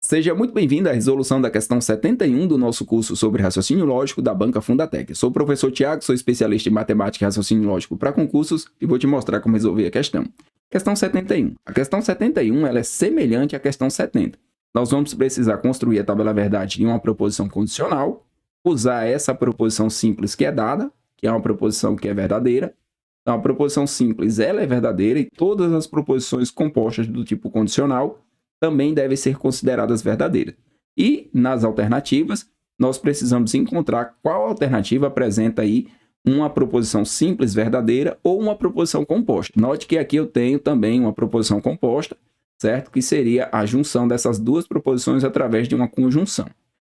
Seja muito bem-vindo à resolução da questão 71 do nosso curso sobre raciocínio lógico da Banca Fundatec. Sou o professor Tiago, sou especialista em matemática e raciocínio lógico para concursos e vou te mostrar como resolver a questão. Questão 71. A questão 71 ela é semelhante à questão 70. Nós vamos precisar construir a tabela verdade em uma proposição condicional, usar essa proposição simples que é dada, que é uma proposição que é verdadeira. Então, a proposição simples ela é verdadeira e todas as proposições compostas do tipo condicional também devem ser consideradas verdadeiras. E, nas alternativas, nós precisamos encontrar qual alternativa apresenta aí uma proposição simples verdadeira ou uma proposição composta. Note que aqui eu tenho também uma proposição composta, certo? Que seria a junção dessas duas proposições através de uma conjunção.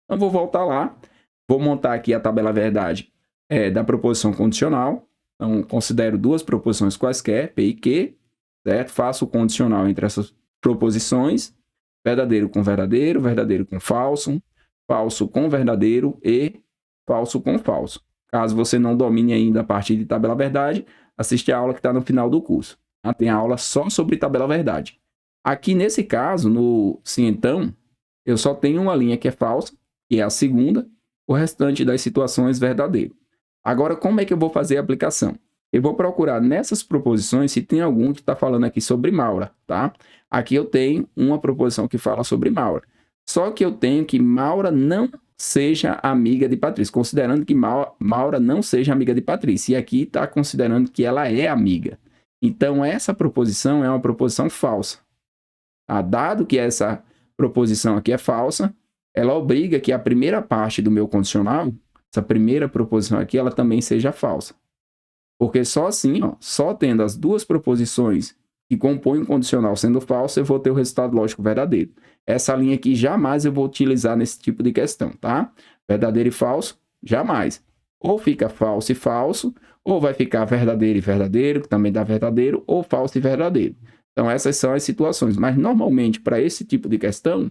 Então, vou voltar lá, vou montar aqui a tabela verdade da proposição condicional. Então, considero duas proposições quaisquer, P e Q, certo? Faço o condicional entre essas proposições, verdadeiro com verdadeiro, verdadeiro com falso, falso com verdadeiro e falso com falso. Caso você não domine ainda a parte de tabela verdade, assiste a aula que está no final do curso. Tem a aula só sobre tabela verdade. Aqui nesse caso, no sim então, eu só tenho uma linha que é falsa, que é a segunda, o restante das situações verdadeiro. Agora, como é que eu vou fazer a aplicação? Eu vou procurar nessas proposições se tem algum que está falando aqui sobre Maura, tá? Aqui eu tenho uma proposição que fala sobre Maura. Só que eu tenho que Maura não seja amiga de Patrícia, considerando que Maura não seja amiga de Patrícia. E aqui está considerando que ela é amiga. Então, essa proposição é uma proposição falsa. Dado que essa proposição aqui é falsa, ela obriga que a primeira parte do meu condicional, essa primeira proposição aqui, ela também seja falsa. Porque só assim, só tendo as duas proposições que compõem o condicional sendo falso, eu vou ter o resultado lógico verdadeiro. Essa linha aqui jamais eu vou utilizar nesse tipo de questão, tá? Verdadeiro e falso, jamais. Ou fica falso e falso, ou vai ficar verdadeiro e verdadeiro, que também dá verdadeiro, ou falso e verdadeiro. Então, essas são as situações. Mas, normalmente, para esse tipo de questão,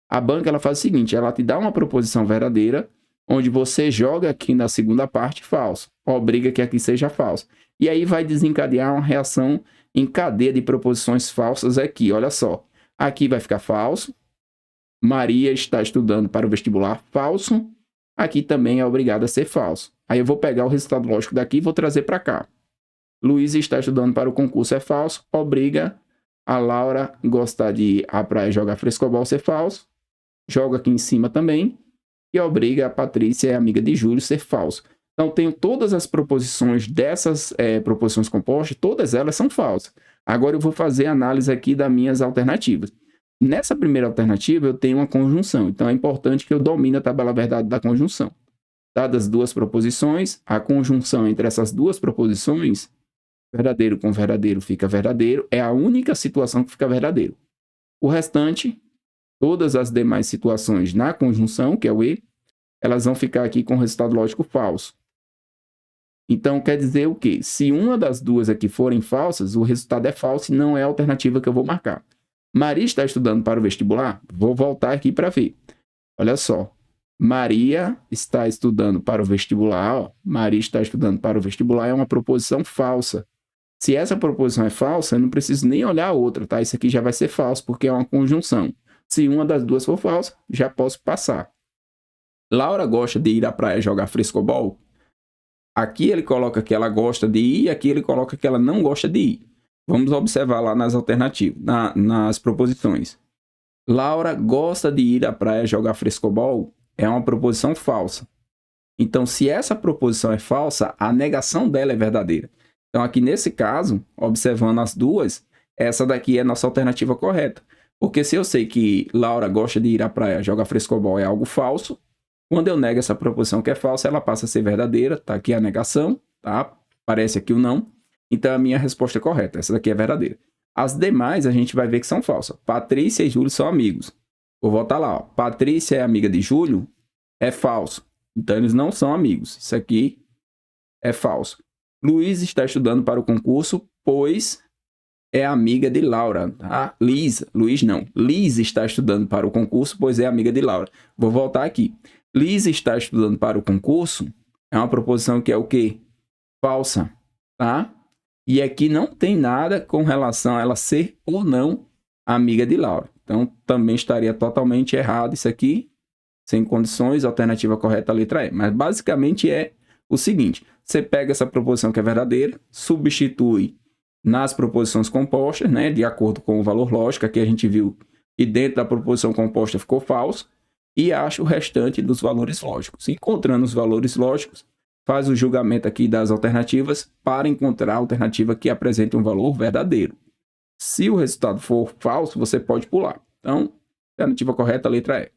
a banca ela faz o seguinte, ela te dá uma proposição verdadeira, onde você joga aqui na segunda parte falso, obriga que aqui seja falso. E aí vai desencadear uma reação em cadeia de proposições falsas aqui, olha só. Aqui vai ficar falso, Maria está estudando para o vestibular, falso. Aqui também é obrigado a ser falso. Aí eu vou pegar o resultado lógico daqui e vou trazer para cá. Luiz está estudando para o concurso, é falso, obriga a Laura gostar de ir à praia jogar frescobol, ser falso. Joga aqui em cima também. E obriga a Patrícia, amiga de Júlio, ser falso. Então, tenho todas as proposições dessas proposições compostas, todas elas são falsas. Agora, eu vou fazer a análise aqui das minhas alternativas. Nessa primeira alternativa, eu tenho uma conjunção. Então, é importante que eu domine a tabela verdade da conjunção. Dadas duas proposições, a conjunção entre essas duas proposições, verdadeiro com verdadeiro fica verdadeiro, é a única situação que fica verdadeiro. O restante, todas as demais situações na conjunção, que é o E, elas vão ficar aqui com o resultado lógico falso. Então, quer dizer o quê? Se uma das duas aqui forem falsas, o resultado é falso e não é a alternativa que eu vou marcar. Maria está estudando para o vestibular? Vou voltar aqui para ver. Olha só. Maria está estudando para o vestibular. Maria está estudando para o vestibular é uma proposição falsa. Se essa proposição é falsa, eu não preciso nem olhar a outra, tá? Isso aqui já vai ser falso, porque é uma conjunção. Se uma das duas for falsa, já posso passar. Laura gosta de ir à praia jogar frescobol? Aqui ele coloca que ela gosta de ir, aqui ele coloca que ela não gosta de ir. Vamos observar lá nas alternativas, nas proposições. Laura gosta de ir à praia jogar frescobol? É uma proposição falsa. Então, se essa proposição é falsa, a negação dela é verdadeira. Então, aqui nesse caso, observando as duas, essa daqui é a nossa alternativa correta. Porque se eu sei que Laura gosta de ir à praia jogar frescobol é algo falso, quando eu nego essa proposição que é falsa, ela passa a ser verdadeira. Tá aqui a negação, tá? Aparece aqui o não. Então, a minha resposta é correta. Essa daqui é verdadeira. As demais, a gente vai ver que são falsas. Patrícia e Júlio são amigos. Vou voltar lá, ó. Patrícia é amiga de Júlio? É falso. Então, eles não são amigos. Isso aqui é falso. Luiz está estudando para o concurso, pois é amiga de Laura. Tá? Luiz não. Liz está estudando para o concurso, pois é amiga de Laura. Vou voltar aqui. Liz está estudando para o concurso é uma proposição que é o quê? Falsa. Tá? E aqui não tem nada com relação a ela ser ou não amiga de Laura. Então, também estaria totalmente errado isso aqui. Sem condições, alternativa correta, a letra E. Mas, basicamente, é o seguinte. Você pega essa proposição que é verdadeira, substitui nas proposições compostas, né, de acordo com o valor lógico. Aqui a gente viu que dentro da proposição composta ficou falso. E acha o restante dos valores lógicos. Encontrando os valores lógicos, faz o julgamento aqui das alternativas para encontrar a alternativa que apresenta um valor verdadeiro. Se o resultado for falso, você pode pular. Então, alternativa correta, letra E.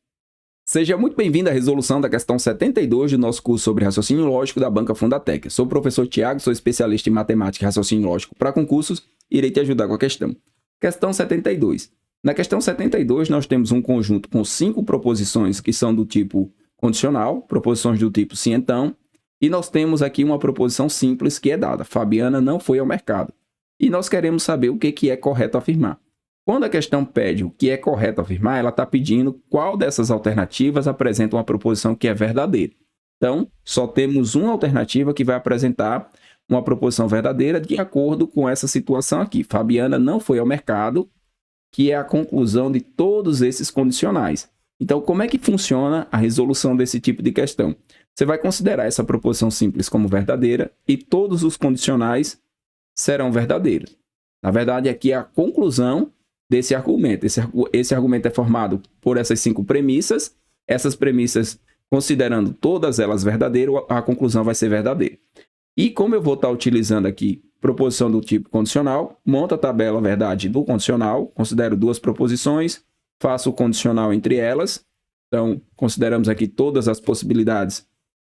Seja muito bem-vindo à resolução da questão 72 do nosso curso sobre raciocínio lógico da Banca Fundatec. Sou o professor Tiago, sou especialista em matemática e raciocínio lógico para concursos e irei te ajudar com a questão. Questão 72. Na questão 72, nós temos um conjunto com 5 proposições que são do tipo condicional, proposições do tipo sim então, e nós temos aqui uma proposição simples que é dada. Fabiana não foi ao mercado. E nós queremos saber o que é correto afirmar. Quando a questão pede o que é correto afirmar, ela está pedindo qual dessas alternativas apresenta uma proposição que é verdadeira. Então, só temos uma alternativa que vai apresentar uma proposição verdadeira de acordo com essa situação aqui. Fabiana não foi ao mercado, que é a conclusão de todos esses condicionais. Então, como é que funciona a resolução desse tipo de questão? Você vai considerar essa proposição simples como verdadeira e todos os condicionais serão verdadeiros. Na verdade, aqui é a conclusão desse argumento. Esse argumento é formado por essas 5 premissas. Essas premissas, considerando todas elas verdadeiras, a conclusão vai ser verdadeira. E como eu vou estar utilizando aqui proposição do tipo condicional, monto a tabela verdade do condicional, considero 2 proposições, faço o condicional entre elas. Então, consideramos aqui todas as possibilidades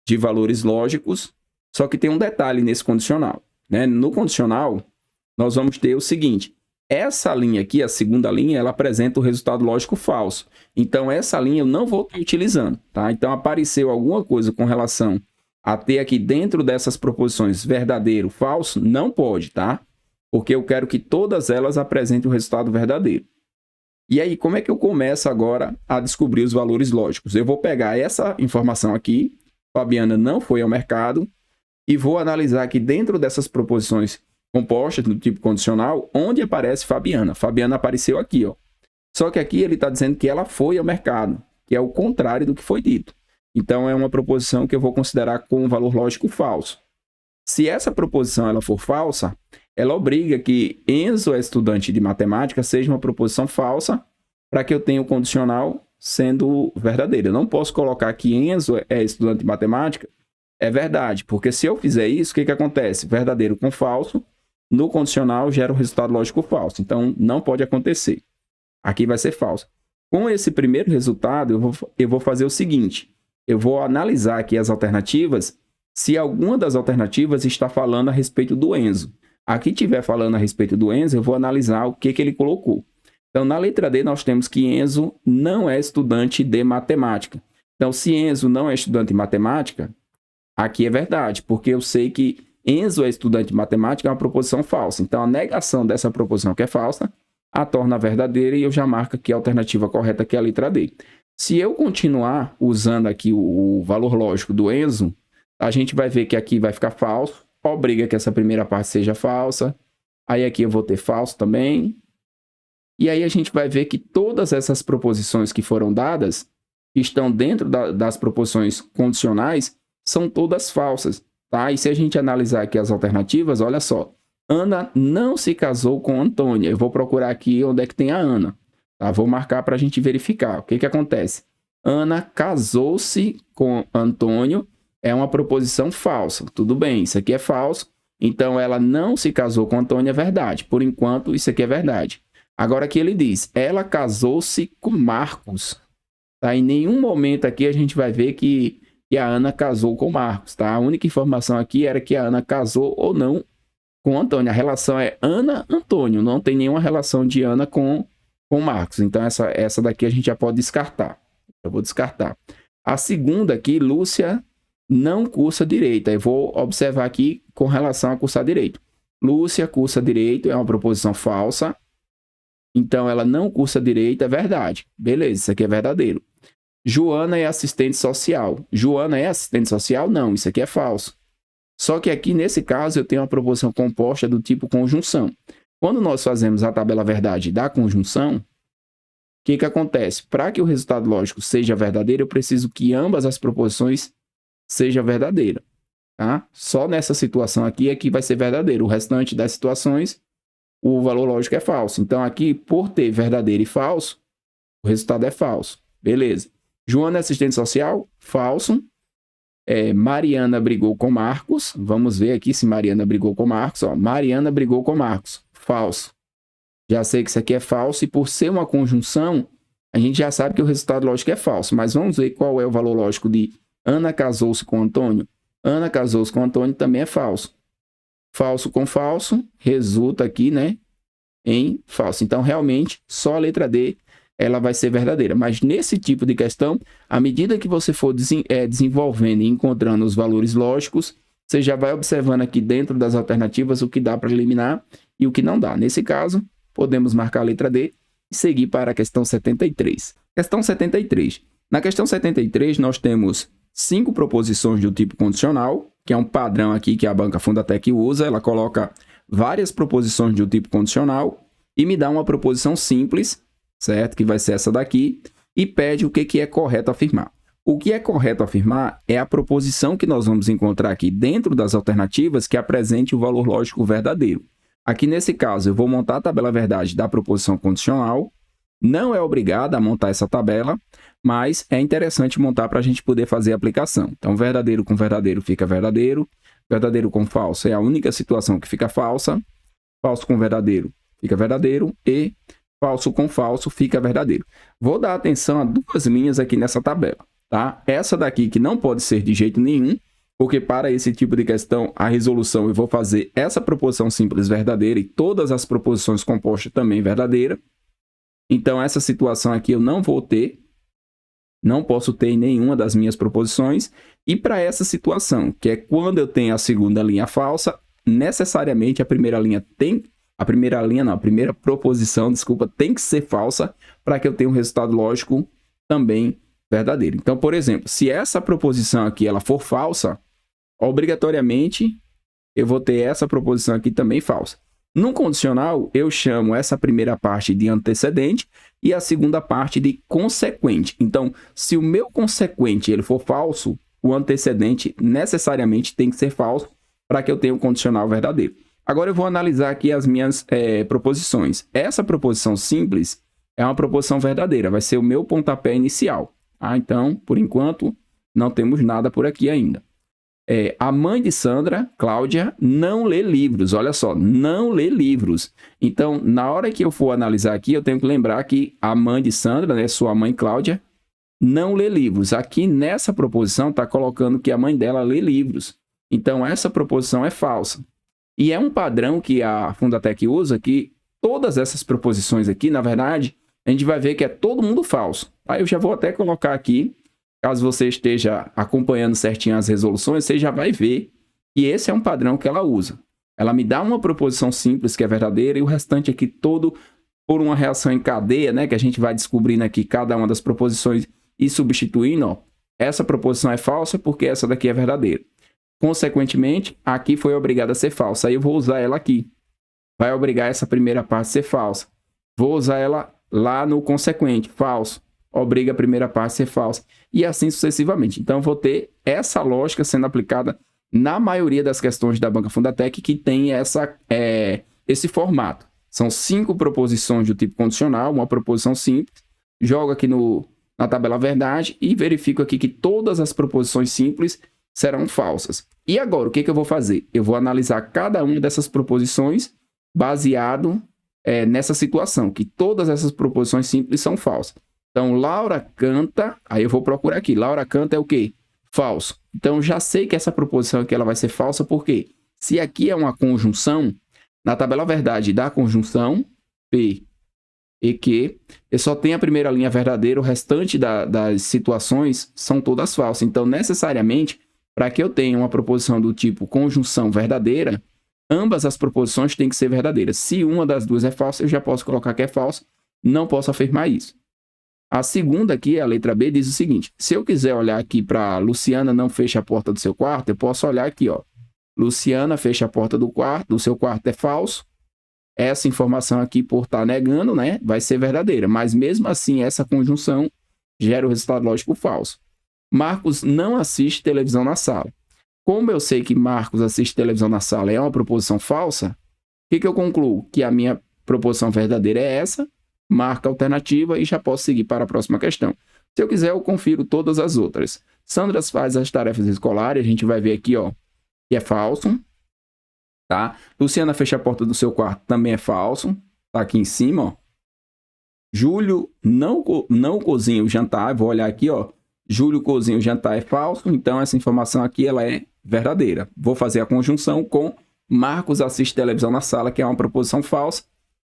de valores lógicos, só que tem um detalhe nesse condicional, né? No condicional, nós vamos ter o seguinte: essa linha aqui, a segunda linha, ela apresenta o resultado lógico falso. Então, essa linha eu não vou estar utilizando, tá? Então, apareceu alguma coisa com relação a ter aqui dentro dessas proposições verdadeiro, falso, não pode, tá? Porque eu quero que todas elas apresentem o resultado verdadeiro. E aí, como é que eu começo agora a descobrir os valores lógicos? Eu vou pegar essa informação aqui, Fabiana não foi ao mercado, e vou analisar aqui dentro dessas proposições compostas do tipo condicional, onde aparece Fabiana. Fabiana apareceu aqui, ó. Só que aqui ele está dizendo que ela foi ao mercado, que é o contrário do que foi dito. Então, é uma proposição que eu vou considerar com um valor lógico falso. Se essa proposição ela for falsa, ela obriga que Enzo é estudante de matemática seja uma proposição falsa para que eu tenha o condicional sendo verdadeiro. Eu não posso colocar que Enzo é estudante de matemática, é verdade, porque se eu fizer isso, o que acontece? Verdadeiro com falso, no condicional gera o resultado lógico falso. Então, não pode acontecer. Aqui vai ser falso. Com esse primeiro resultado, eu vou fazer o seguinte: eu vou analisar aqui as alternativas, se alguma das alternativas está falando a respeito do Enzo. Aqui estiver falando a respeito do Enzo, eu vou analisar o que ele colocou. Então, na letra D, nós temos que Enzo não é estudante de matemática. Então, se Enzo não é estudante de matemática, aqui é verdade, porque eu sei que Enzo é estudante de matemática, é uma proposição falsa. Então, a negação dessa proposição que é falsa a torna verdadeira e eu já marco aqui a alternativa correta, que é a letra D. Se eu continuar usando aqui o valor lógico do Enzo, a gente vai ver que aqui vai ficar falso, obriga que essa primeira parte seja falsa, aí aqui eu vou ter falso também, e aí a gente vai ver que todas essas proposições que foram dadas, que estão dentro das proposições condicionais, são todas falsas, tá? E se a gente analisar aqui as alternativas, olha só, Ana não se casou com Antônia. Eu vou procurar aqui onde é que tem a Ana. Tá? Vou marcar para a gente verificar. O que acontece? Ana casou-se com Antônio é uma proposição falsa. Tudo bem, isso aqui é falso. Então, ela não se casou com Antônio é verdade. Por enquanto, isso aqui é verdade. Agora aqui ele diz, ela casou-se com Marcos. Tá? Em nenhum momento aqui a gente vai ver que a Ana casou com Marcos. Tá? A única informação aqui era que a Ana casou ou não com Antônio. A relação é Ana-Antônio. Não tem nenhuma relação de Ana com Marcos. Então, essa daqui a gente já pode descartar. Eu vou descartar. A segunda aqui, Lúcia não cursa direito. Eu vou observar aqui com relação a cursar direito. Lúcia cursa direito, é uma proposição falsa. Então, ela não cursa direito, é verdade. Beleza, isso aqui é verdadeiro. Joana é assistente social. Joana é assistente social? Não, isso aqui é falso. Só que aqui, nesse caso, eu tenho uma proposição composta do tipo conjunção. Quando nós fazemos a tabela verdade da conjunção, que acontece? Para que o resultado lógico seja verdadeiro, eu preciso que ambas as proposições sejam verdadeiras. Tá? Só nessa situação aqui é que vai ser verdadeiro. O restante das situações, o valor lógico é falso. Então, aqui, por ter verdadeiro e falso, o resultado é falso. Beleza. Joana é assistente social? Falso. Mariana brigou com Marcos. Vamos ver aqui se Mariana brigou com Marcos. Ó, Mariana brigou com Marcos. Falso. Já sei que isso aqui é falso. E por ser uma conjunção, a gente já sabe que o resultado lógico é falso. Mas vamos ver qual é o valor lógico de Ana casou-se com Antônio. Ana casou-se com Antônio também é falso. Falso com falso resulta aqui, né, em falso. Então, realmente, só a letra D ela vai ser verdadeira. Mas nesse tipo de questão, à medida que você for desenvolvendo e encontrando os valores lógicos, você já vai observando aqui dentro das alternativas o que dá para eliminar e o que não dá. Nesse caso, podemos marcar a letra D e seguir para a questão 73. Questão 73. Na questão 73, nós temos 5 proposições do tipo condicional, que é um padrão aqui que a banca Fundatec usa. Ela coloca várias proposições do tipo condicional e me dá uma proposição simples, certo? Que vai ser essa daqui, e pede o que é correto afirmar. O que é correto afirmar é a proposição que nós vamos encontrar aqui dentro das alternativas que apresente o valor lógico verdadeiro. Aqui nesse caso, eu vou montar a tabela verdade da proposição condicional. Não é obrigado a montar essa tabela, mas é interessante montar para a gente poder fazer a aplicação. Então, verdadeiro com verdadeiro fica verdadeiro, verdadeiro com falso é a única situação que fica falsa, falso com verdadeiro fica verdadeiro e falso com falso fica verdadeiro. Vou dar atenção a 2 linhas aqui nessa tabela, tá? Essa daqui que não pode ser de jeito nenhum, porque para esse tipo de questão, a resolução eu vou fazer essa proposição simples verdadeira e todas as proposições compostas também verdadeira. Então, essa situação aqui eu não vou ter, não posso ter em nenhuma das minhas proposições. E para essa situação, que é quando eu tenho a segunda linha falsa, necessariamente a primeira proposição, tem que ser falsa para que eu tenha um resultado lógico também verdadeiro. Então, por exemplo, se essa proposição aqui ela for falsa, obrigatoriamente eu vou ter essa proposição aqui também falsa. No condicional, eu chamo essa primeira parte de antecedente e a segunda parte de consequente. Então, se o meu consequente ele for falso, o antecedente necessariamente tem que ser falso para que eu tenha um condicional verdadeiro. Agora eu vou analisar aqui as minhas proposições. Essa proposição simples é uma proposição verdadeira, vai ser o meu pontapé inicial. Tá? Então, por enquanto, não temos nada por aqui ainda. A mãe de Sandra, Cláudia, não lê livros. Olha só, não lê livros. Então, na hora que eu for analisar aqui, eu tenho que lembrar que a mãe de Sandra, né, sua mãe Cláudia, não lê livros. Aqui nessa proposição está colocando que a mãe dela lê livros. Então, essa proposição é falsa. E é um padrão que a Fundatec usa, que todas essas proposições aqui, na verdade, a gente vai ver que é todo mundo falso. Aí eu já vou até colocar aqui. Caso você esteja acompanhando certinho as resoluções, você já vai ver que esse é um padrão que ela usa. Ela me dá uma proposição simples que é verdadeira e o restante aqui todo por uma reação em cadeia, né, que a gente vai descobrindo aqui cada uma das proposições e substituindo. Ó, essa proposição é falsa porque essa daqui é verdadeira. Consequentemente, aqui foi obrigada a ser falsa. Aí eu vou usar ela aqui. Vai obrigar essa primeira parte a ser falsa. Vou usar ela lá no consequente, falso. Obriga a primeira parte a ser falsa. E assim sucessivamente. Então, eu vou ter essa lógica sendo aplicada na maioria das questões da banca Fundatec que tem esse formato. São 5 proposições do tipo condicional, uma proposição simples. Jogo aqui na tabela verdade e verifico aqui que todas as proposições simples serão falsas. E agora, o que eu vou fazer? Eu vou analisar cada uma dessas proposições baseado nessa situação, que todas essas proposições simples são falsas. Então, Laura canta, aí eu vou procurar aqui. Laura canta é o quê? Falso. Então, já sei que essa proposição aqui ela vai ser falsa, porque se aqui é uma conjunção, na tabela verdade da conjunção, P e Q, eu só tenho a primeira linha verdadeira, o restante das situações são todas falsas. Então, necessariamente, para que eu tenha uma proposição do tipo conjunção verdadeira, ambas as proposições têm que ser verdadeiras. Se uma das duas é falsa, eu já posso colocar que é falsa, não posso afirmar isso. A segunda aqui, a letra B, diz o seguinte: se eu quiser olhar aqui para Luciana não fecha a porta do seu quarto, eu posso olhar aqui, ó. Luciana fecha a porta do seu quarto é falso. essa informação aqui, por estar negando, né, vai ser verdadeira. Mas mesmo assim, essa conjunção gera o resultado lógico falso. Marcos não assiste televisão na sala. Como eu sei que Marcos assiste televisão na sala é uma proposição falsa, o que eu concluo? Que a minha proposição verdadeira é essa, marca a alternativa e já posso seguir para a próxima questão. Se eu quiser, eu confiro todas as outras. Sandra faz as tarefas escolares, a gente vai ver aqui, ó, que é falso. Tá? Luciana fecha a porta do seu quarto, também é falso. Tá aqui em cima, ó. Júlio não cozinha o jantar, vou olhar aqui, ó. Júlio cozinha o jantar é falso, então essa informação aqui ela é verdadeira. Vou fazer a conjunção com Marcos assiste televisão na sala, que é uma proposição falsa,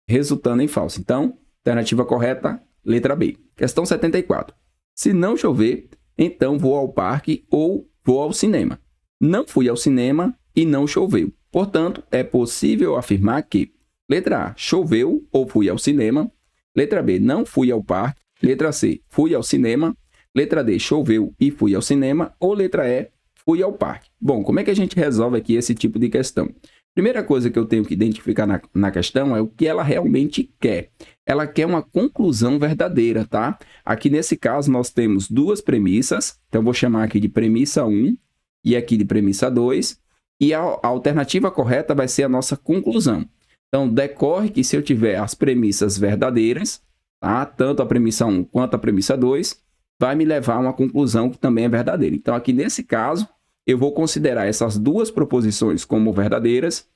resultando em falso. Então, alternativa correta, letra B. Questão 74. Se não chover, então vou ao parque ou vou ao cinema. Não fui ao cinema e não choveu. Portanto, é possível afirmar que letra A, choveu ou fui ao cinema. Letra B, não fui ao parque. Letra C, fui ao cinema. Letra D, choveu e fui ao cinema. Ou letra E, fui ao parque. Bom, como é que a gente resolve aqui esse tipo de questão? Primeira coisa que eu tenho que identificar na questão é o que ela realmente quer. Ela quer uma conclusão verdadeira, tá? Aqui nesse caso nós temos duas premissas. Então, eu vou chamar aqui de premissa 1 e aqui de premissa 2. E a alternativa correta vai ser a nossa conclusão. Então, decorre que se eu tiver as premissas verdadeiras, tá? Tanto a premissa 1 quanto a premissa 2, vai me levar a uma conclusão que também é verdadeira. Então, aqui nesse caso, eu vou considerar essas duas proposições como verdadeiras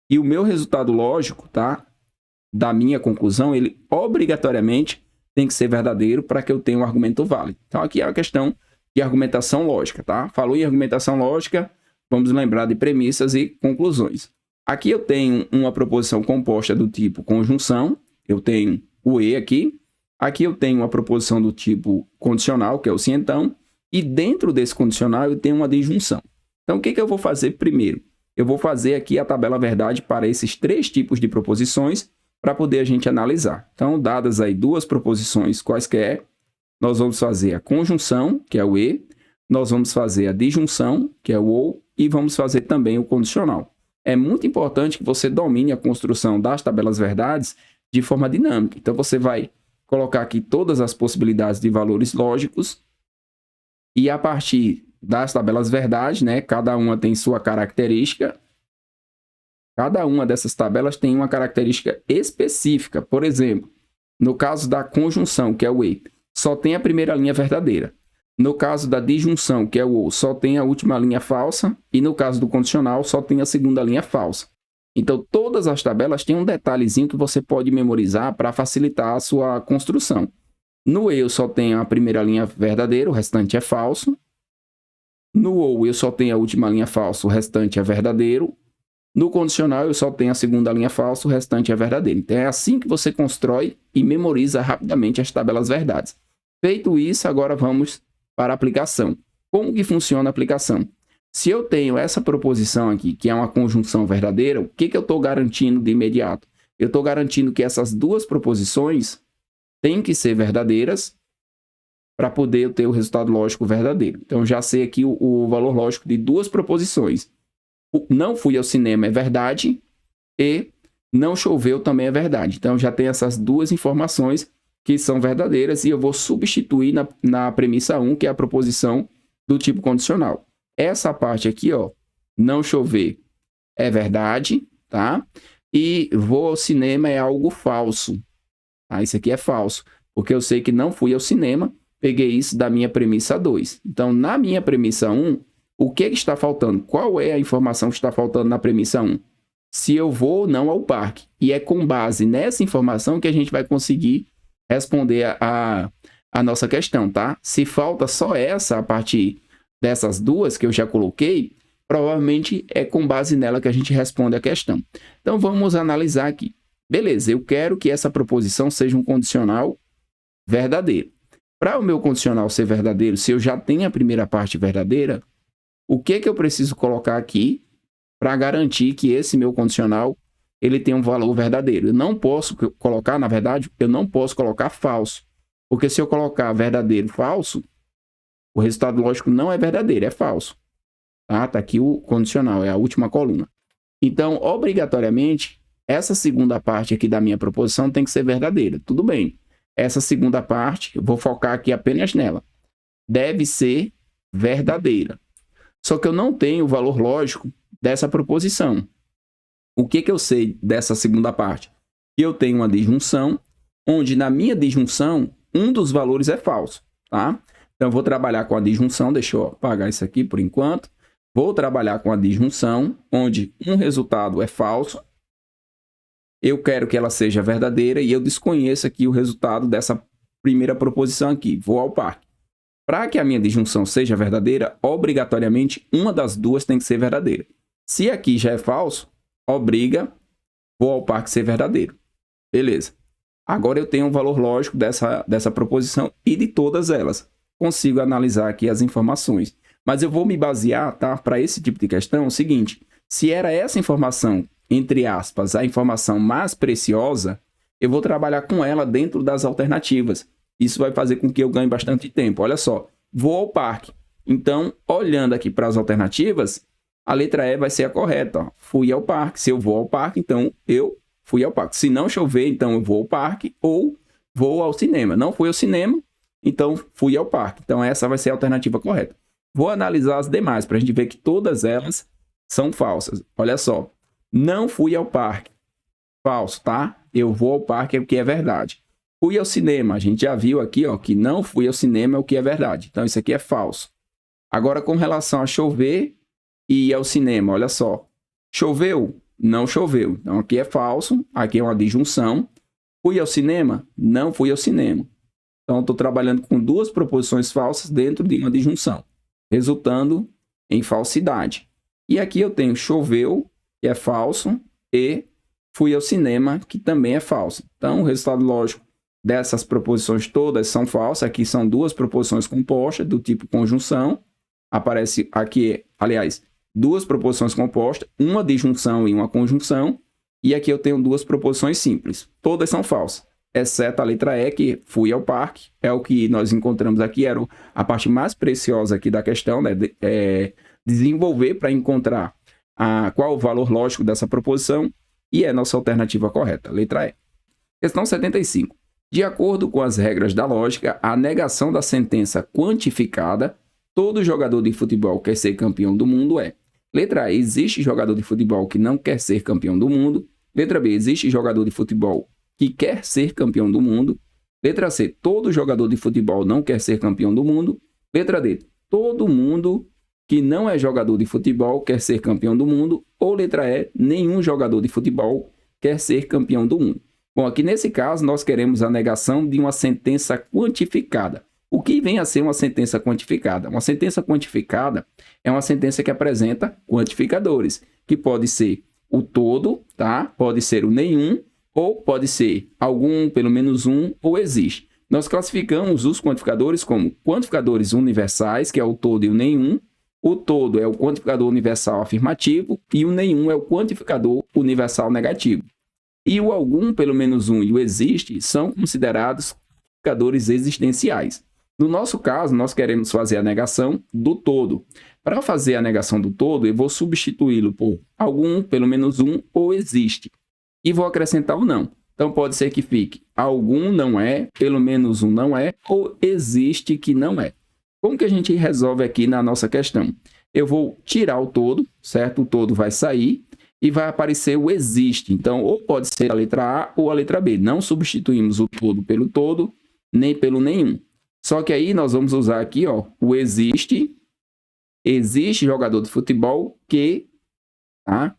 e o meu resultado lógico, tá? Da minha conclusão, ele obrigatoriamente tem que ser verdadeiro para que eu tenha um argumento válido. Então, aqui é a questão de argumentação lógica, tá? Falou em argumentação lógica, vamos lembrar de premissas e conclusões. Aqui eu tenho uma proposição composta do tipo conjunção, eu tenho o E aqui. Aqui eu tenho uma proposição do tipo condicional, que é o se então, e dentro desse condicional eu tenho uma disjunção. Então, o que eu vou fazer primeiro? Eu vou fazer aqui a tabela verdade para esses três tipos de proposições para poder a gente analisar. Então, dadas aí duas proposições quaisquer, nós vamos fazer a conjunção, que é o E, nós vamos fazer a disjunção, que é o OU, e vamos fazer também o condicional. É muito importante que você domine a construção das tabelas verdades de forma dinâmica. Então, você vai colocar aqui todas as possibilidades de valores lógicos e a partir das tabelas verdade, né, cada uma tem sua característica. Cada uma dessas tabelas tem uma característica específica. Por exemplo, no caso da conjunção, que é o E, só tem a primeira linha verdadeira. No caso da disjunção, que é o OU, só tem a última linha falsa. E no caso do condicional, só tem a segunda linha falsa. Então, todas as tabelas têm um detalhezinho que você pode memorizar para facilitar a sua construção. No E eu só tenho a primeira linha verdadeira, o restante é falso. No OU eu só tenho a última linha falsa, o restante é verdadeiro. No condicional eu só tenho a segunda linha falsa, o restante é verdadeiro. Então, é assim que você constrói e memoriza rapidamente as tabelas verdades. Feito isso, agora vamos para a aplicação. Como que funciona a aplicação? Se eu tenho essa proposição aqui, que é uma conjunção verdadeira, o que eu estou garantindo de imediato? Eu estou garantindo que essas duas proposições têm que ser verdadeiras para poder eu ter o resultado lógico verdadeiro. Então, eu já sei aqui o valor lógico de duas proposições. Não fui ao cinema é verdade e não choveu também é verdade. Então, já tem essas duas informações que são verdadeiras e eu vou substituir na premissa 1, que é a proposição do tipo condicional. Essa parte aqui, ó, não chover é verdade, tá? E vou ao cinema é algo falso. Tá? Isso aqui é falso, porque eu sei que não fui ao cinema, peguei isso da minha premissa 2. Então, na minha premissa 1, o que está faltando? Qual é a informação que está faltando na premissa 1? Se eu vou ou não ao parque. E é com base nessa informação que a gente vai conseguir responder a nossa questão, tá? Se falta só essa a partir dessas duas que eu já coloquei, provavelmente é com base nela que a gente responde a questão. Então, vamos analisar aqui. Beleza, eu quero que essa proposição seja um condicional verdadeiro. Para o meu condicional ser verdadeiro, se eu já tenho a primeira parte verdadeira, o que eu preciso colocar aqui para garantir que esse meu condicional ele tem um valor verdadeiro? Eu não posso colocar, na verdade, eu não posso colocar falso. Porque se eu colocar verdadeiro falso, o resultado lógico não é verdadeiro, é falso. Tá aqui o condicional, é a última coluna. Então, obrigatoriamente, essa segunda parte aqui da minha proposição tem que ser verdadeira. Tudo bem. Essa segunda parte, eu vou focar aqui apenas nela. Deve ser verdadeira. Só que eu não tenho o valor lógico dessa proposição. O que eu sei dessa segunda parte? Eu tenho uma disjunção, onde na minha disjunção, um dos valores é falso, tá? Então, eu vou trabalhar com a disjunção, deixa eu apagar isso aqui por enquanto. Vou trabalhar com a disjunção, onde um resultado é falso. Eu quero que ela seja verdadeira e eu desconheço aqui o resultado dessa primeira proposição aqui. Vou ao parque. Para que a minha disjunção seja verdadeira, obrigatoriamente, uma das duas tem que ser verdadeira. Se aqui já é falso, obriga vou ao parque ser verdadeiro. Beleza. Agora eu tenho um valor lógico dessa proposição e de todas elas. Consigo analisar aqui as informações. Mas eu vou me basear, tá, para esse tipo de questão, o seguinte. Se era essa informação, entre aspas, a informação mais preciosa, eu vou trabalhar com ela dentro das alternativas. Isso vai fazer com que eu ganhe bastante tempo. Olha só, vou ao parque. Então, olhando aqui para as alternativas, a letra E vai ser a correta. Ó. Fui ao parque. Se eu vou ao parque, então eu fui ao parque. Se não chover, então eu vou ao parque ou vou ao cinema. Não fui ao cinema, então fui ao parque. Então, essa vai ser a alternativa correta. Vou analisar as demais para a gente ver que todas elas são falsas. Olha só, não fui ao parque. Falso, tá? Eu vou ao parque é o que é verdade. Fui ao cinema. A gente já viu aqui, ó, que não fui ao cinema é o que é verdade. Então, isso aqui é falso. Agora, com relação a chover e ir ao cinema, olha só. Choveu? Não choveu. Então, aqui é falso. Aqui é uma disjunção. Fui ao cinema? Não fui ao cinema. Então, estou trabalhando com duas proposições falsas dentro de uma disjunção, resultando em falsidade. E aqui eu tenho choveu, que é falso, e fui ao cinema, que também é falso. Então, o resultado lógico dessas proposições todas são falsas. Aqui são duas proposições compostas do tipo conjunção. Aparece aqui, aliás, duas proposições compostas, uma disjunção e uma conjunção. E aqui eu tenho duas proposições simples. Todas são falsas, exceto a letra E, que fui ao parque. É o que nós encontramos aqui, era a parte mais preciosa aqui da questão, né? Desenvolver para encontrar qual o valor lógico dessa proposição. E é a nossa alternativa correta, letra E. Questão 75. De acordo com as regras da lógica, a negação da sentença quantificada, todo jogador de futebol quer ser campeão do mundo é. Letra A, existe jogador de futebol que não quer ser campeão do mundo. Letra B, existe jogador de futebol que quer ser campeão do mundo. Letra C, todo jogador de futebol não quer ser campeão do mundo. Letra D, todo mundo que não é jogador de futebol quer ser campeão do mundo. Ou letra E, nenhum jogador de futebol quer ser campeão do mundo. Bom, aqui nesse caso, nós queremos a negação de uma sentença quantificada. O que vem a ser uma sentença quantificada? Uma sentença quantificada é uma sentença que apresenta quantificadores, que pode ser o todo, tá? Pode ser o nenhum, ou pode ser algum, pelo menos um, ou existe. Nós classificamos os quantificadores como quantificadores universais, que é o todo e o nenhum. O todo é o quantificador universal afirmativo e o nenhum é o quantificador universal negativo. E o algum, pelo menos um e o existe são considerados quantificadores existenciais. No nosso caso, nós queremos fazer a negação do todo. Para fazer a negação do todo, eu vou substituí-lo por algum, pelo menos um ou existe. E vou acrescentar o não. Então, pode ser que fique algum não é, pelo menos um não é, ou existe que não é. Como que a gente resolve aqui na nossa questão? Eu vou tirar o todo, certo? O todo vai sair e vai aparecer o existe. Então, ou pode ser a letra A ou a letra B. Não substituímos o todo pelo todo, nem pelo nenhum. Só que aí nós vamos usar aqui, ó, o existe. Existe jogador de futebol que, tá?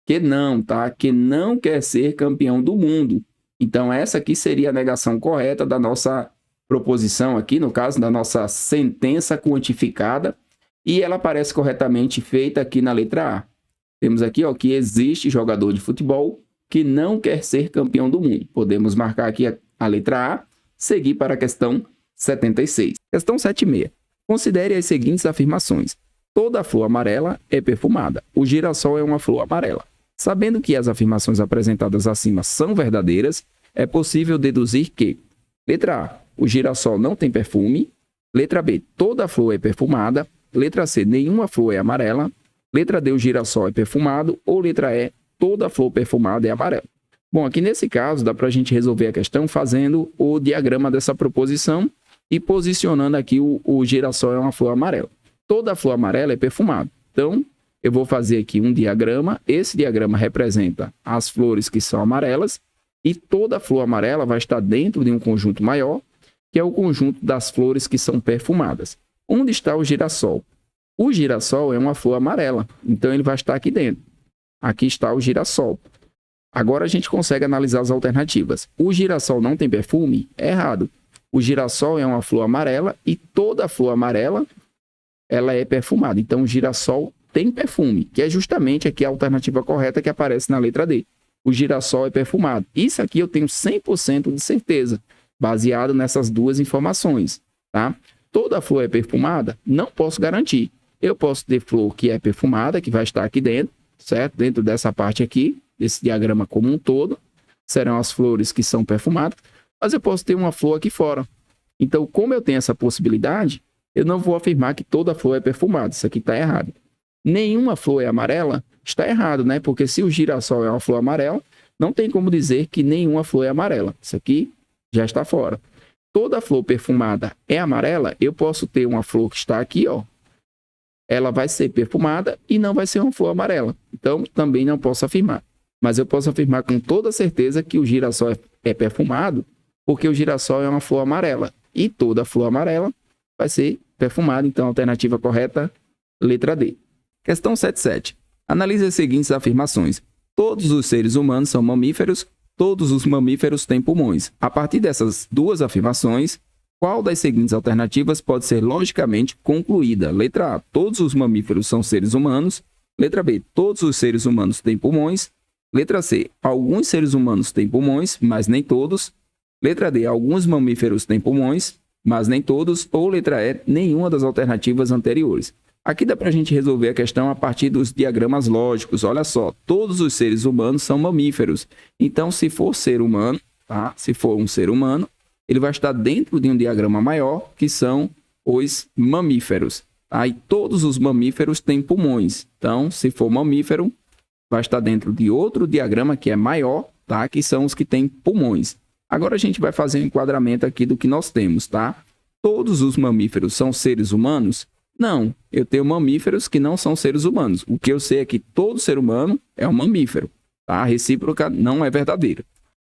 Que não quer ser campeão do mundo. Então, essa aqui seria a negação correta da nossa proposição aqui, no caso da nossa sentença quantificada, e ela aparece corretamente feita aqui na letra A. Temos aqui, ó, que existe jogador de futebol que não quer ser campeão do mundo. Podemos marcar aqui a letra A, seguir para a questão 76. Questão 76. Considere as seguintes afirmações. Toda flor amarela é perfumada. O girassol é uma flor amarela. Sabendo que as afirmações apresentadas acima são verdadeiras, é possível deduzir que: letra A, o girassol não tem perfume. Letra B, toda flor é perfumada. Letra C, nenhuma flor é amarela. Letra D, o girassol é perfumado. Ou letra E, toda flor perfumada é amarela. Bom, aqui nesse caso, dá para a gente resolver a questão fazendo o diagrama dessa proposição e posicionando aqui o girassol é uma flor amarela. Toda flor amarela é perfumada. Então, eu vou fazer aqui um diagrama. Esse diagrama representa as flores que são amarelas e toda flor amarela vai estar dentro de um conjunto maior, que é o conjunto das flores que são perfumadas. Onde está o girassol? O girassol é uma flor amarela, então ele vai estar aqui dentro. Aqui está o girassol. Agora a gente consegue analisar as alternativas. O girassol não tem perfume? É errado. O girassol é uma flor amarela e toda flor amarela ela é perfumada. Então o girassol tem perfume, que é justamente aqui a alternativa correta que aparece na letra D. O girassol é perfumado. Isso aqui eu tenho 100% de certeza, baseado nessas duas informações, tá? Toda flor é perfumada? Não posso garantir. Eu posso ter flor que é perfumada, que vai estar aqui dentro, certo? Dentro dessa parte aqui, desse diagrama como um todo, serão as flores que são perfumadas, mas eu posso ter uma flor aqui fora. Então, como eu tenho essa possibilidade, eu não vou afirmar que toda flor é perfumada. Isso aqui está errado. Nenhuma flor é amarela? Está errado, né? Porque se o girassol é uma flor amarela, não tem como dizer que nenhuma flor é amarela. Isso aqui já está fora. Toda flor perfumada é amarela? Eu posso ter uma flor que está aqui, ó. Ela vai ser perfumada e não vai ser uma flor amarela. Então, também não posso afirmar. Mas eu posso afirmar com toda certeza que o girassol é perfumado, porque o girassol é uma flor amarela. E toda flor amarela vai ser perfumada. Então, a alternativa correta, letra D. Questão 77. Analise as seguintes afirmações. Todos os seres humanos são mamíferos, todos os mamíferos têm pulmões. A partir dessas duas afirmações, qual das seguintes alternativas pode ser logicamente concluída? Letra A. Todos os mamíferos são seres humanos. Letra B. Todos os seres humanos têm pulmões. Letra C. Alguns seres humanos têm pulmões, mas nem todos. Letra D. Alguns mamíferos têm pulmões, mas nem todos. Ou letra E. Nenhuma das alternativas anteriores. Aqui dá para a gente resolver a questão a partir dos diagramas lógicos. Olha só, todos os seres humanos são mamíferos. Então, se for ser humano, tá? Se for um ser humano, ele vai estar dentro de um diagrama maior, que são os mamíferos. Aí todos os mamíferos têm pulmões. Então, se for mamífero, vai estar dentro de outro diagrama que é maior, tá? Que são os que têm pulmões. Agora a gente vai fazer um enquadramento aqui do que nós temos, tá? Todos os mamíferos são seres humanos? Não, eu tenho mamíferos que não são seres humanos. O que eu sei é que todo ser humano é um mamífero, tá? A recíproca não é verdadeira.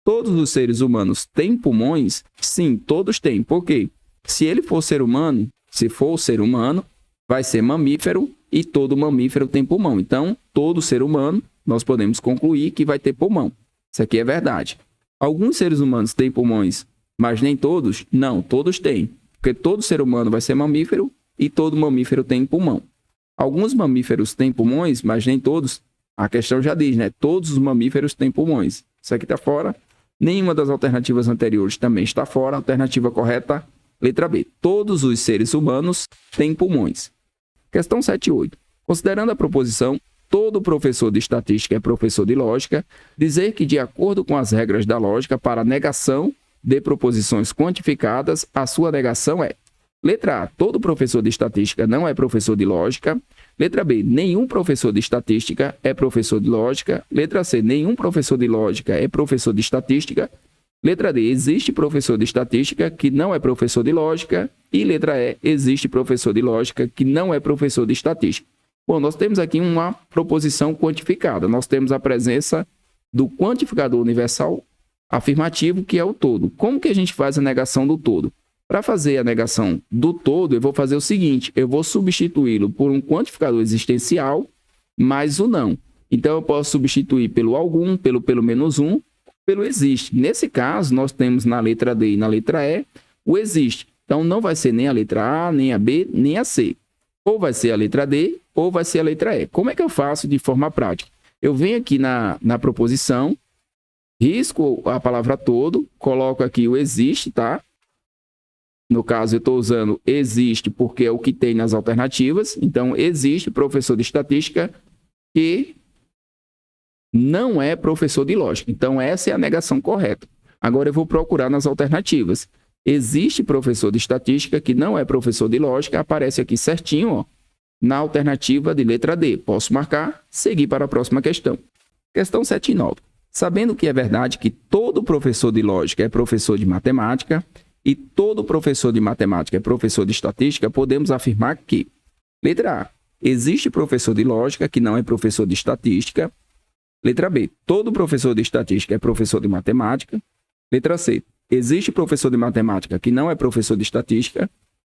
Todos os seres humanos têm pulmões? Sim, todos têm. Por quê? Se ele for ser humano, se for ser humano, vai ser mamífero e todo mamífero tem pulmão. Então, todo ser humano, nós podemos concluir que vai ter pulmão. Isso aqui é verdade. Alguns seres humanos têm pulmões, mas nem todos? Não, todos têm. Porque todo ser humano vai ser mamífero e todo mamífero tem pulmão. Alguns mamíferos têm pulmões, mas nem todos. A questão já diz, né? Todos os mamíferos têm pulmões. Isso aqui está fora. Nenhuma das alternativas anteriores também está fora. A alternativa correta, letra B. Todos os seres humanos têm pulmões. Questão 78. Considerando a proposição, todo professor de estatística é professor de lógica, dizer que, de acordo com as regras da lógica, para a negação de proposições quantificadas, a sua negação é: letra A. Todo professor de estatística não é professor de lógica. Letra B. Nenhum professor de estatística é professor de lógica. Letra C. Nenhum professor de lógica é professor de estatística. Letra D. Existe professor de estatística que não é professor de lógica. E letra E. Existe professor de lógica que não é professor de estatística. Bom, nós temos aqui uma proposição quantificada. Nós temos a presença do quantificador universal afirmativo, que é o todo. Como que a gente faz a negação do todo? Para fazer a negação do todo, eu vou fazer o seguinte: eu vou substituí-lo por um quantificador existencial mais o não. Então, eu posso substituir pelo algum, pelo menos um, pelo existe. Nesse caso, nós temos na letra D e na letra E o existe. Então, não vai ser nem a letra A, nem a B, nem a C. Ou vai ser a letra D, ou vai ser a letra E. Como é que eu faço de forma prática? Eu venho aqui na proposição, risco a palavra todo, coloco aqui o existe, tá? No caso, eu estou usando existe porque é o que tem nas alternativas. Então, existe professor de estatística que não é professor de lógica. Então, essa é a negação correta. Agora, eu vou procurar nas alternativas. Existe professor de estatística que não é professor de lógica. Aparece aqui certinho, ó, na alternativa de letra D. Posso marcar, seguir para a próxima questão. Questão 7.9. Sabendo que é verdade que todo professor de lógica é professor de matemática e todo professor de matemática é professor de estatística, podemos afirmar que, letra A, existe professor de lógica que não é professor de estatística. Letra B, todo professor de estatística é professor de matemática. Letra C, existe professor de matemática que não é professor de estatística.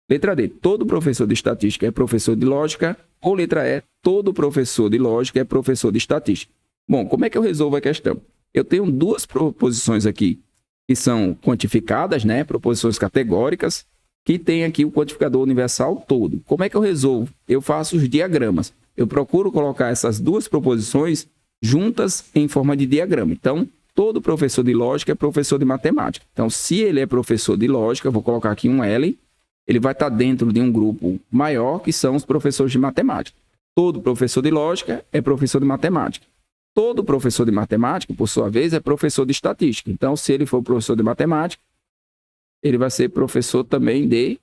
Letra D, todo professor de estatística é professor de lógica. Ou letra E, todo professor de lógica é professor de estatística. Bom, como é que eu resolvo a questão? Eu tenho duas proposições aqui que são quantificadas, né? Proposições categóricas, que tem aqui o quantificador universal todo. Como é que eu resolvo? Eu faço os diagramas. Eu procuro colocar essas duas proposições juntas em forma de diagrama. Então, todo professor de lógica é professor de matemática. Então, se ele é professor de lógica, eu vou colocar aqui um L, ele vai estar dentro de um grupo maior, que são os professores de matemática. Todo professor de lógica é professor de matemática. Todo professor de matemática, por sua vez, é professor de estatística. Então, se ele for professor de matemática, ele vai ser professor também de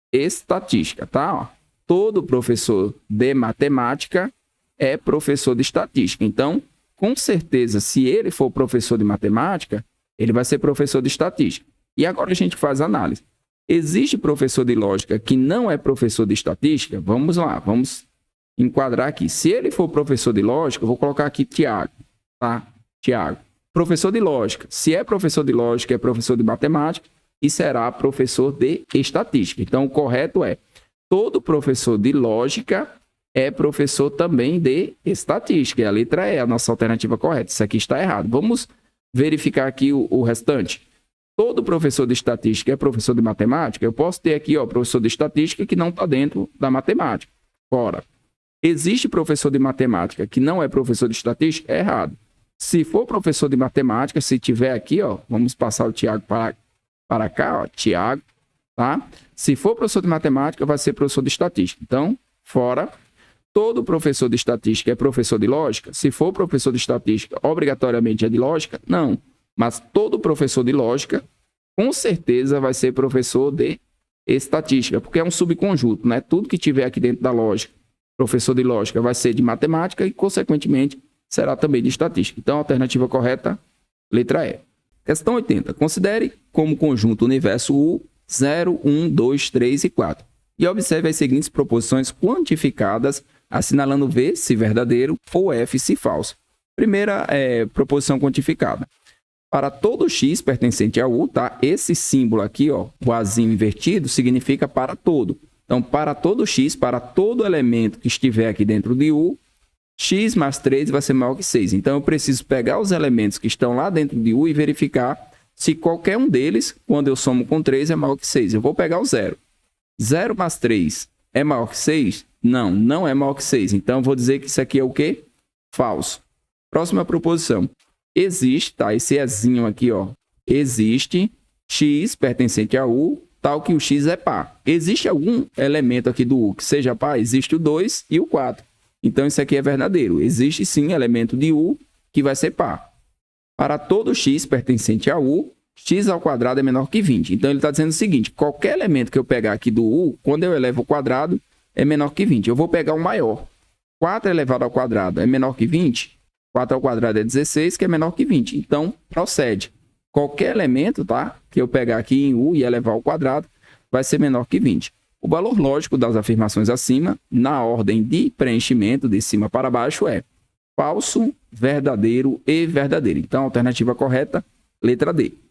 estatística, tá? Ó, todo professor de matemática é professor de estatística. Então, com certeza, se ele for professor de matemática, ele vai ser professor de estatística. E agora a gente faz a análise. Existe professor de lógica que não é professor de estatística? Vamos lá, vamos enquadrar aqui. Se ele for professor de lógica, eu vou colocar aqui Tiago, tá? Tiago. Professor de lógica. Se é professor de lógica, é professor de matemática e será professor de estatística. Então, o correto é: todo professor de lógica é professor também de estatística. E a letra E, a nossa alternativa correta. Isso aqui está errado. Vamos verificar aqui o restante. Todo professor de estatística é professor de matemática? Eu posso ter aqui, ó, professor de estatística que não está dentro da matemática. Ora, existe professor de matemática que não é professor de estatística? É errado. Se for professor de matemática, se tiver aqui, ó, vamos passar o Tiago para cá, ó, Tiago, tá? Se for professor de matemática, vai ser professor de estatística. Então, fora. Todo professor de estatística é professor de lógica? Se for professor de estatística, obrigatoriamente é de lógica? Não. Mas todo professor de lógica, com certeza, vai ser professor de estatística, porque é um subconjunto, né? Tudo que tiver aqui dentro da lógica, professor de lógica vai ser de matemática e, consequentemente, será também de estatística. Então, a alternativa correta, letra E. Questão 80. Considere como conjunto o universo U 0, 1, 2, 3 e 4. E observe as seguintes proposições quantificadas, assinalando V se verdadeiro ou F se falso. Primeira proposição quantificada. Para todo x pertencente a U, tá? Esse símbolo aqui, ó, o Azinho invertido, significa para todo. Então, para todo x, para todo elemento que estiver aqui dentro de U, x mais 3 vai ser maior que 6. Então, eu preciso pegar os elementos que estão lá dentro de U e verificar se qualquer um deles, quando eu somo com 3, é maior que 6. Eu vou pegar o 0. 0 mais 3 é maior que 6? Não, não é maior que 6. Então, eu vou dizer que isso aqui é o quê? Falso. Próxima proposição. Existe, tá? Esse Ezinho aqui, ó. Existe x pertencente a U, tal que o x é par. Existe algum elemento aqui do U que seja par? Existe o 2 e o 4. Então, isso aqui é verdadeiro. Existe, sim, elemento de U que vai ser par. Para todo x pertencente a U, x ao quadrado é menor que 20. Então, ele está dizendo o seguinte: qualquer elemento que eu pegar aqui do U, quando eu elevo ao quadrado, é menor que 20. Eu vou pegar o maior. 4 elevado ao quadrado é menor que 20? 4 ao quadrado é 16, que é menor que 20. Então, procede. Qualquer elemento, tá, que eu pegar aqui em U e elevar ao quadrado, vai ser menor que 20. O valor lógico das afirmações acima, na ordem de preenchimento, de cima para baixo, é falso, verdadeiro e verdadeiro. Então, a alternativa correta, letra D.